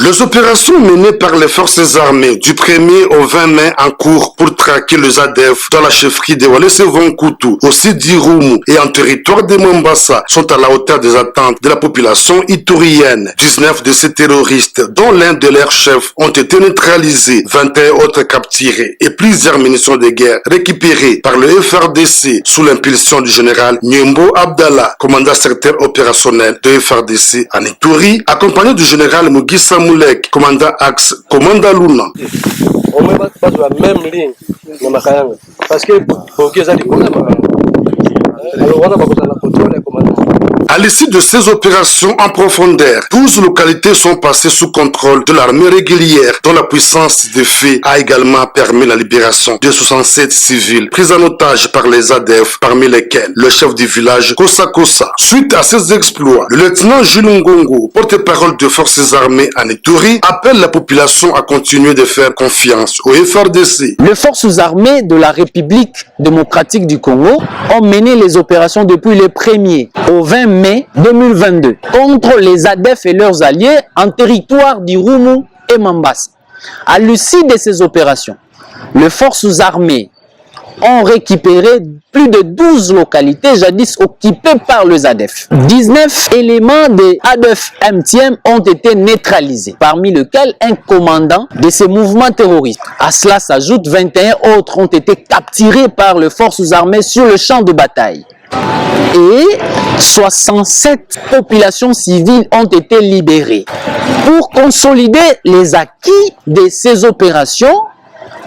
Les opérations menées par les forces armées du 1er au 20 mai en cours pour traquer les ADF dans la chefferie de Walese-Vonkutu, aussi d'Irumu et en territoire de Mombasa sont à la hauteur des attentes de la population itourienne. 19 de ces terroristes, dont l'un de leurs chefs, ont été neutralisés, 21 autres capturés et plusieurs munitions de guerre récupérées par le FRDC sous l'impulsion du général Nyembo Abdallah, commandant secteur opérationnel de FRDC en Ituri, accompagné du général Mugisa Mulek, commandant Axe, commandant Luna. On met pas sur la même ligne dans Makayanga parce que pour que ça dépend alors on a pas besoin de la contrôle et commandant. À l'issue de ces opérations en profondeur, 12 localités sont passées sous contrôle de l'armée régulière, dont la puissance des faits a également permis la libération de 67 civils pris en otage par les ADF, parmi lesquels le chef du village Kosa Kosa. Suite à ces exploits, le lieutenant Jules Ngongo, porte-parole des forces armées en Ituri, appelle la population à continuer de faire confiance au FRDC. Les forces armées de la République démocratique du Congo ont mené les opérations depuis le 1er au 20 mai 2022 contre les ADF et leurs alliés en territoire d'Irumu et Mombasa. À l'issue de ces opérations, les forces armées ont récupéré plus de 12 localités jadis occupées par les ADF. 19 éléments des ADF MTM ont été neutralisés, parmi lesquels un commandant de ces mouvements terroristes. À cela s'ajoute 21 autres ont été capturés par les forces armées sur le champ de bataille. Et 67 populations civiles ont été libérées. Pour consolider les acquis de ces opérations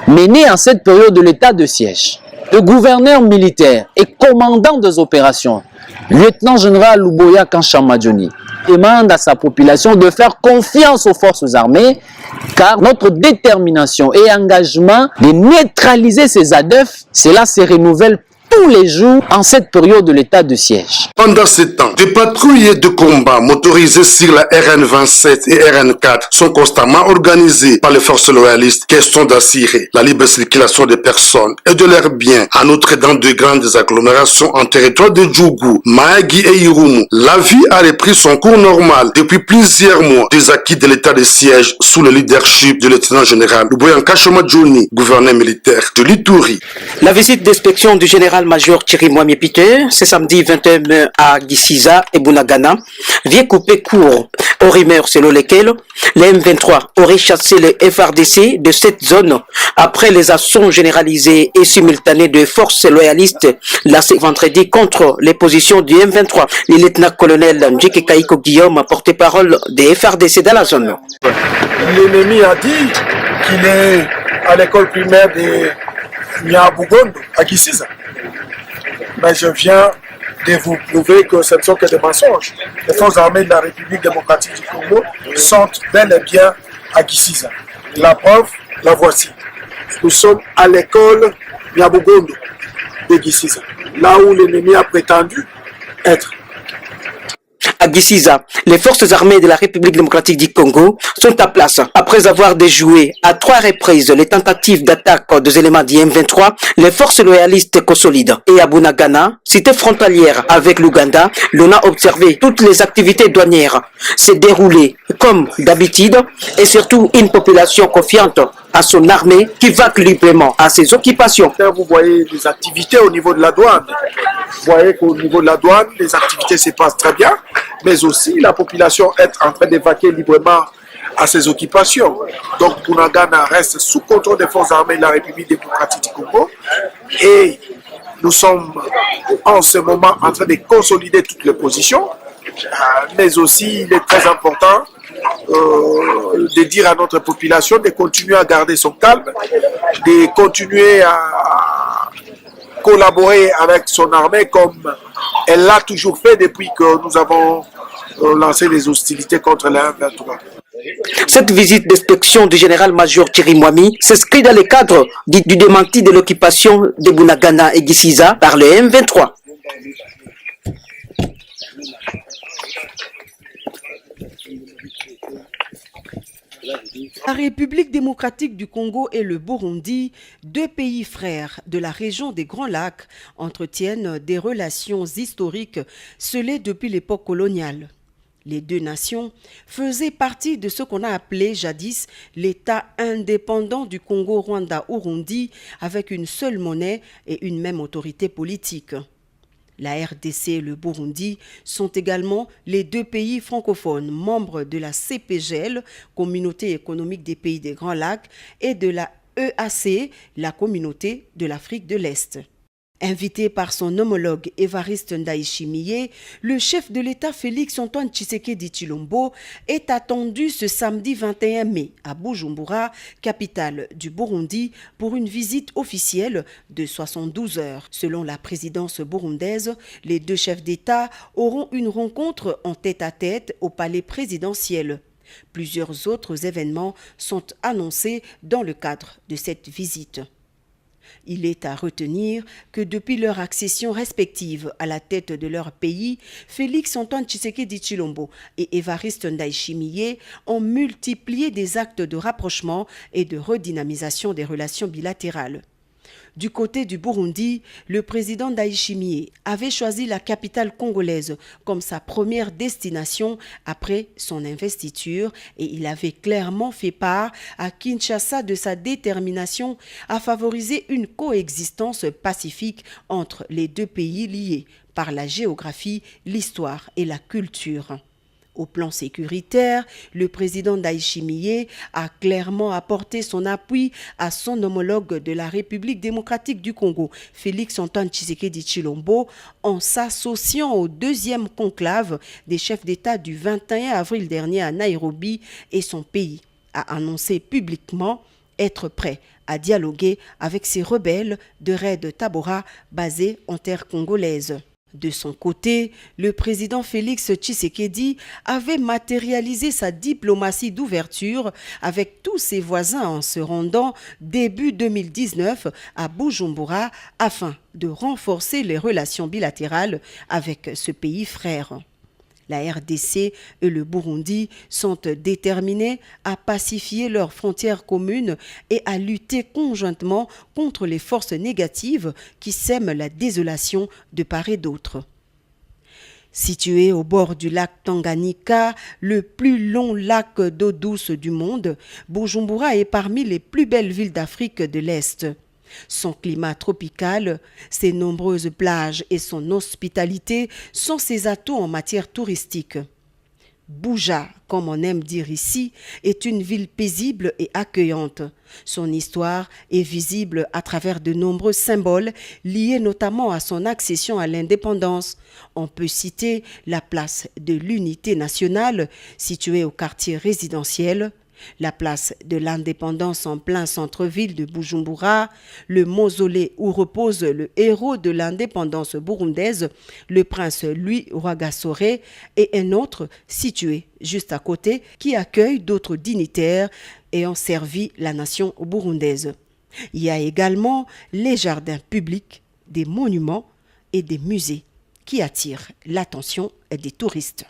menées en cette période de l'état de siège, le gouverneur militaire et commandant des opérations, lieutenant-général Luboya Kanshamadjoni, demande à sa population de faire confiance aux forces armées car notre détermination et engagement de neutraliser ces ADF, cela se renouvelle tous les jours en cette période de l'état de siège. Pendant ce temps, des patrouilles de combat motorisées sur la RN27 et RN4 sont constamment organisées par les forces loyalistes, question d'assurer la libre circulation des personnes et de leurs biens. En outre, dans de grandes agglomérations en territoire de Djougou, Mahagi et Irumu, la vie a repris son cours normal depuis plusieurs mois. Des acquis de l'état de siège sous le leadership du lieutenant-général Luboya Kanshamadjoni, gouverneur militaire de l'Ituri. La visite d'inspection du général-major Thierry Mwami-Peter, ce samedi 21 mai à Gisiza et Bunagana, vient couper court aux rumeurs selon lesquelles les M23 auraient chassé les FRDC de cette zone après les assauts généralisés et simultanés de forces loyalistes là ce vendredi contre les positions du M23. Le lieutenant-colonel Njike Kaiko Guillaume, porte-parole des FRDC dans la zone. L'ennemi a dit qu'il est à l'école primaire de Nyabugondo, à Gisiza. Mais je viens de vous prouver que ce ne sont que des mensonges. Les forces armées de la République démocratique du Congo sont bel et bien à Gisiza. La preuve, la voici. Nous sommes à l'école Nyabugondo de Gisiza, là où l'ennemi a prétendu être. À Gisiza, les forces armées de la République démocratique du Congo sont à place. Après avoir déjoué à 3 reprises les tentatives d'attaque des éléments du M23, les forces loyalistes consolident. Et à Bunagana, cité frontalière avec l'Ouganda, l'on a observé toutes les activités douanières se dérouler comme d'habitude et surtout une population confiante à son armée qui va librement à ses occupations. Vous voyez les activités au niveau de la douane. Vous voyez qu'au niveau de la douane, les activités se passent très bien, mais aussi la population est en train d'évacuer librement à ses occupations. Donc Bunagana reste sous contrôle des forces armées de la République démocratique du Congo et nous sommes en ce moment en train de consolider toutes les positions, mais aussi il est très important de dire à notre population de continuer à garder son calme, de continuer à collaborer avec son armée comme elle l'a toujours fait depuis que nous avons lancé les hostilités contre la M23. Cette visite d'inspection du général-major Thierry Mwami s'inscrit dans le cadre du démenti de l'occupation de Bunagana et Gisiza par le M23. La République démocratique du Congo et le Burundi, deux pays frères de la région des Grands Lacs, entretiennent des relations historiques scellées depuis l'époque coloniale. Les deux nations faisaient partie de ce qu'on a appelé jadis l'État indépendant du Congo-Rwanda-Urundi avec une seule monnaie et une même autorité politique. La RDC et le Burundi sont également les deux pays francophones membres de la CPGL, Communauté économique des pays des Grands Lacs, et de la EAC, la Communauté de l'Afrique de l'Est. Invité par son homologue Évariste Ndayishimiye, le chef de l'État Félix-Antoine Tshisekedi Tshilombo est attendu ce samedi 21 mai à Bujumbura, capitale du Burundi, pour une visite officielle de 72 heures. Selon la présidence burundaise, les deux chefs d'État auront une rencontre en tête-à-tête au palais présidentiel. Plusieurs autres événements sont annoncés dans le cadre de cette visite. Il est à retenir que depuis leur accession respective à la tête de leur pays, Félix-Antoine Tshisekedi Tshilombo et Évariste Ndayishimiye ont multiplié des actes de rapprochement et de redynamisation des relations bilatérales. Du côté du Burundi, le président Ndayishimiye avait choisi la capitale congolaise comme sa première destination après son investiture et il avait clairement fait part à Kinshasa de sa détermination à favoriser une coexistence pacifique entre les deux pays liés par la géographie, l'histoire et la culture. Au plan sécuritaire, le président Ndayishimiye a clairement apporté son appui à son homologue de la République démocratique du Congo, Félix-Antoine Tshisekedi Tshilombo, en s'associant au deuxième conclave des chefs d'État du 21 avril dernier à Nairobi, et son pays a annoncé publiquement être prêt à dialoguer avec ces rebelles de Red Tabora basés en terre congolaise. De son côté, le président Félix Tshisekedi avait matérialisé sa diplomatie d'ouverture avec tous ses voisins en se rendant début 2019 à Bujumbura afin de renforcer les relations bilatérales avec ce pays frère. La RDC et le Burundi sont déterminés à pacifier leurs frontières communes et à lutter conjointement contre les forces négatives qui sèment la désolation de part et d'autre. Situé au bord du lac Tanganyika, le plus long lac d'eau douce du monde, Bujumbura est parmi les plus belles villes d'Afrique de l'Est. Son climat tropical, ses nombreuses plages et son hospitalité sont ses atouts en matière touristique. Buja, comme on aime dire ici, est une ville paisible et accueillante. Son histoire est visible à travers de nombreux symboles liés notamment à son accession à l'indépendance. On peut citer la place de l'Unité nationale, située au quartier résidentiel, la place de l'indépendance en plein centre-ville de Bujumbura, le mausolée où repose le héros de l'indépendance burundaise, le prince Louis Rwagasore, et un autre situé juste à côté qui accueille d'autres dignitaires ayant servi la nation burundaise. Il y a également les jardins publics, des monuments et des musées qui attirent l'attention des touristes.